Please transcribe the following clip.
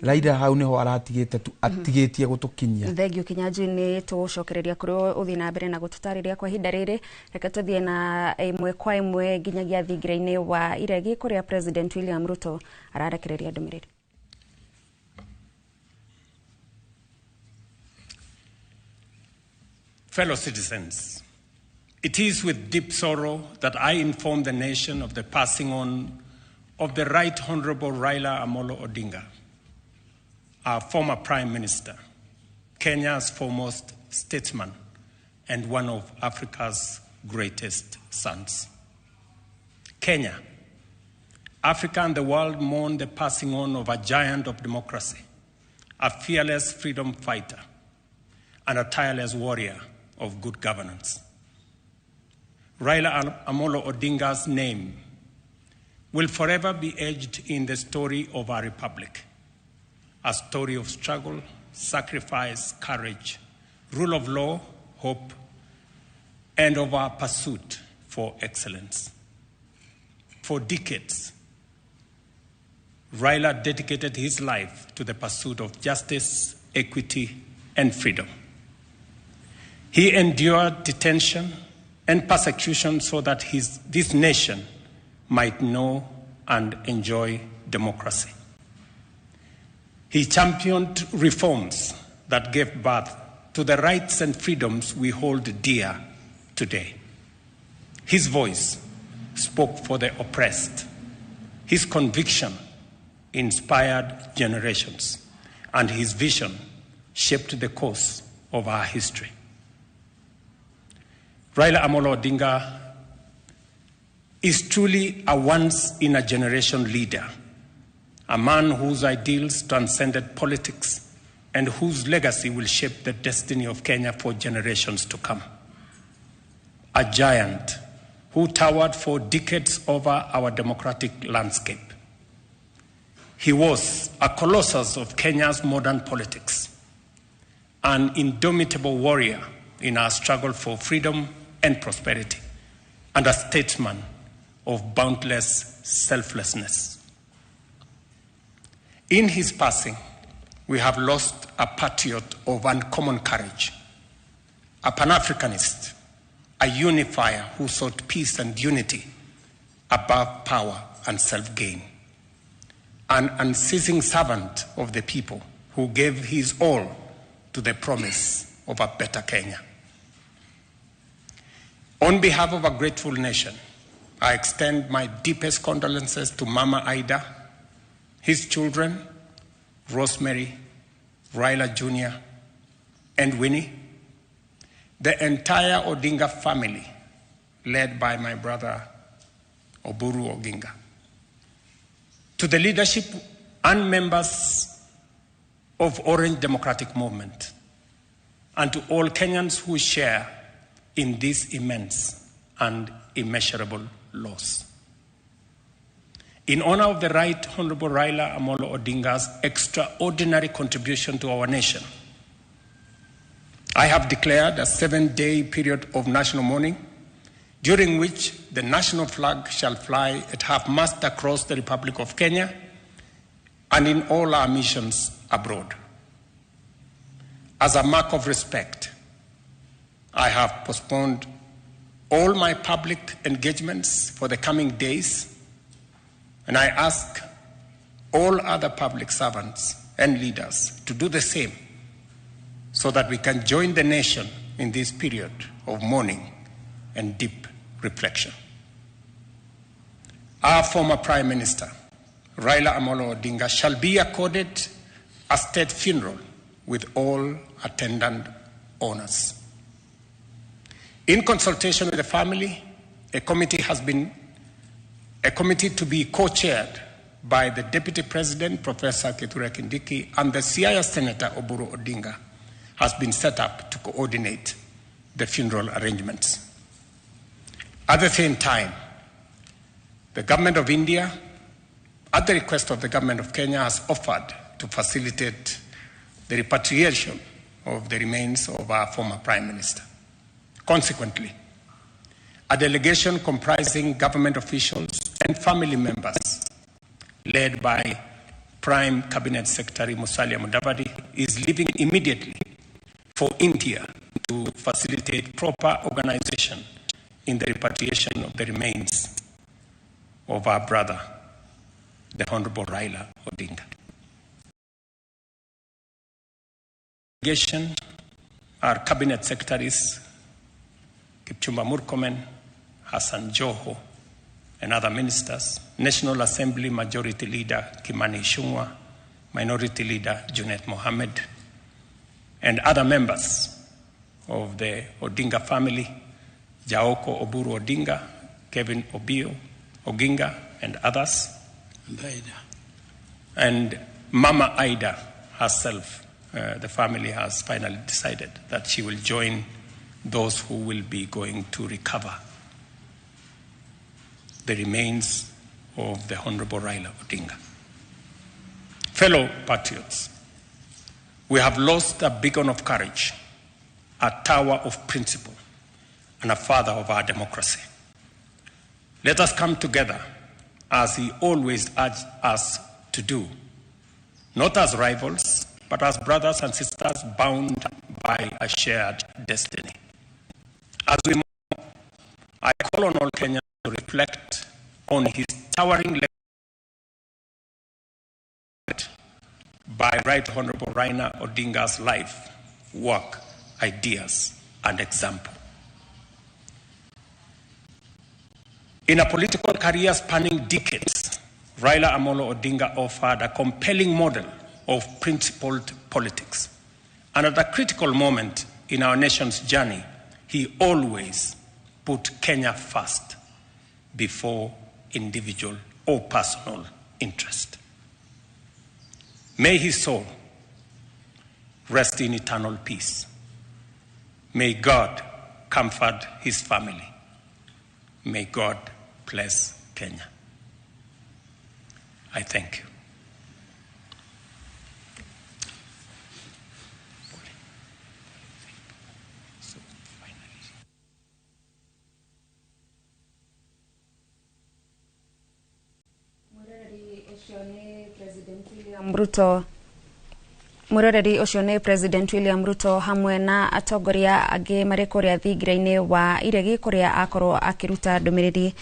Raila hau niho atigetie gutukinyia. Thengio Kinyanjui ni tucokereria kuri uthi na mbere na gututariria kwa hinda riri. Reke tuthie na imwe kwa imwe nginyagia thingiraini wa iregi kuria President William Ruto ararekereria ndũmĩrĩri. Fellow citizens, it is with deep sorrow that I inform the nation of the passing on of the Right Honorable Raila Odinga, our former Prime Minister, Kenya's foremost statesman, and one of Africa's greatest sons. Kenya, Africa and the world mourn the passing on of a giant of democracy, a fearless freedom fighter, and a tireless warrior of good governance. Raila Odinga's name will forever be etched in the story of our republic, a story of struggle, sacrifice, courage, rule of law, hope, and of our pursuit for excellence. For decades, Raila dedicated his life to the pursuit of justice, equity, and freedom. He endured detention and persecution so that this nation might know and enjoy democracy. He championed reforms that gave birth to the rights and freedoms we hold dear today. His voice spoke for the oppressed. His conviction inspired generations, and his vision shaped the course of our history. Raila Odinga is truly a once-in-a-generation leader, a man whose ideals transcended politics and whose legacy will shape the destiny of Kenya for generations to come. A giant who towered for decades over our democratic landscape. He was a colossus of Kenya's modern politics, an indomitable warrior in our struggle for freedom and prosperity, and a statesman of boundless selflessness. In his passing, we have lost a patriot of uncommon courage, a Pan-Africanist, a unifier who sought peace and unity above power and self-gain, an unceasing servant of the people who gave his all to the promise of a better Kenya. On behalf of a grateful nation, I extend my deepest condolences to Mama Ida, his children, Rosemary, Raila Jr., and Winnie, the entire Odinga family, led by my brother Oburu Oginga, to the leadership and members of Orange Democratic Movement, and to all Kenyans who share in this immense and immeasurable loss. In honor of the Right Honorable Raila Odinga's extraordinary contribution to our nation, I have declared a 7-day period of national mourning, during which the national flag shall fly at half-mast across the Republic of Kenya and in all our missions abroad. As a mark of respect, I have postponed all my public engagements for the coming days, and I ask all other public servants and leaders to do the same so that we can join the nation in this period of mourning and deep reflection. Our former Prime Minister, Raila Odinga, shall be accorded a state funeral with all attendant honors. In consultation with the family, a committee to be co-chaired by the Deputy President, Professor Kithure Kindiki, and the Siaya Senator, Oburu Odinga, has been set up to coordinate the funeral arrangements. At the same time, the Government of India, at the request of the Government of Kenya, has offered to facilitate the repatriation of the remains of our former Prime Minister. Consequently, a delegation comprising government officials and family members, led by Prime Cabinet Secretary Musalia Mudavadi is leaving immediately for India to facilitate proper organization in the repatriation of the remains of our brother, the Honorable Raila Odinga. Our Cabinet Secretaries, Kipchumba Murkomen, Hassan Joho, and other ministers, National Assembly Majority Leader Kimani Ichung'wah, Minority Leader Junet Mohammed, and other members of the Odinga family, Jaoko Oburu Odinga, Kevin Obio Oginga, and others. And Mama Aida herself, the family has finally decided that she will join those who will be going to recover the remains of the Honorable Raila Odinga. Fellow patriots, we have lost a beacon of courage, a tower of principle, and a father of our democracy. Let us come together as he always urged us to do, not as rivals, but as brothers and sisters bound by a shared destiny. As we move, I call on all Kenyans to reflect on his towering legacy by Right Honorable Raila Odinga's life, work, ideas, and example. In a political career spanning decades, Raila Amolo Odinga offered a compelling model of principled politics. And at a critical moment in our nation's journey, he always put Kenya first before individual or personal interest. May his soul rest in eternal peace. May God comfort his family. May God bless Kenya. I thank you. Muroreri ucio ni President William Ruto hamwe na atongoria angi mari kuria thingira-ini wa iregi kuria akorwo akiruta ndumiriri